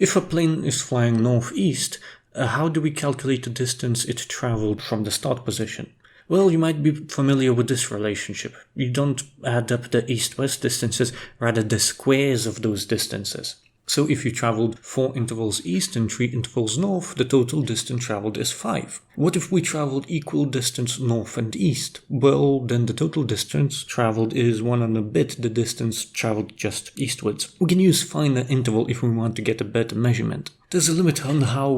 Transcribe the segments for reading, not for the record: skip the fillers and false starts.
If a plane is flying northeast, how do we calculate the distance it traveled from the start position? Well, you might be familiar with this relationship. You don't add up the east-west distances, rather the squares of those distances. So if you traveled 4 intervals east and 3 intervals north, the total distance traveled is 5. What if we traveled equal distance north and east? Well, then the total distance traveled is 1 and a bit the distance traveled just eastwards. We can use finer interval if we want to get a better measurement. There's a limit on how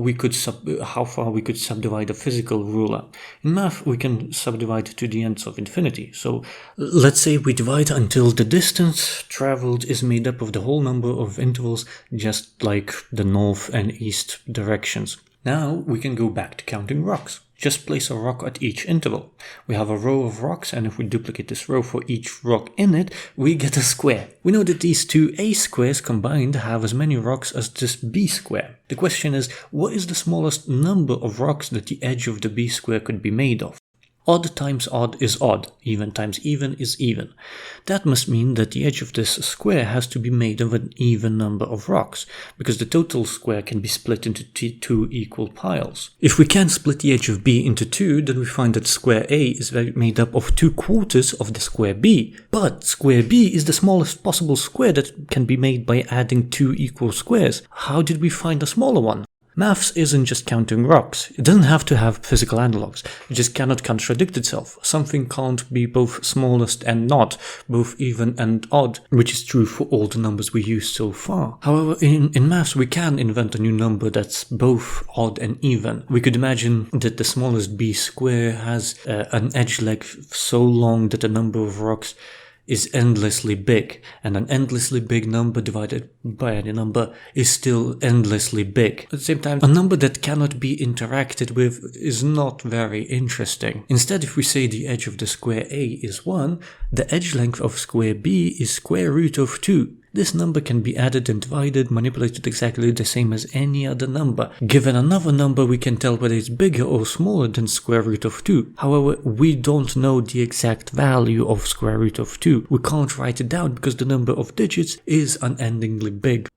far we could subdivide a physical ruler. In math, we can subdivide to the ends of infinity. So let's say we divide until the distance traveled is made up of the whole number of intervals, just like the north and east directions. Now we can go back to counting rocks. Just place a rock at each interval. We have a row of rocks, and if we duplicate this row for each rock in it, we get a square. We know that these two A squares combined have as many rocks as this B square. The question is, what is the smallest number of rocks that the edge of the B square could be made of? Odd times odd is odd, even times even is even. That must mean that the edge of this square has to be made of an even number of rocks, because the total square can be split into two equal piles. If we can split the edge of B into 2, then we find that square A is made up of 2/4 of the square B. But square B is the smallest possible square that can be made by adding 2 equal squares. How did we find a smaller one? Maths isn't just counting rocks. It doesn't have to have physical analogs. It just cannot contradict itself. Something can't be both smallest and not, both even and odd, which is true for all the numbers we used so far. However, in maths we can invent a new number that's both odd and even. We could imagine that the smallest B square has an edge length so long that the number of rocks is endlessly big, and an endlessly big number divided by any number is still endlessly big. At the same time, a number that cannot be interacted with is not very interesting. Instead, if we say the edge of the square A is 1, the edge length of square B is square root of 2. This number can be added and divided, manipulated exactly the same as any other number. Given another number, we can tell whether it's bigger or smaller than square root of 2. However, we don't know the exact value of square root of 2. We can't write it down because the number of digits is unendingly big.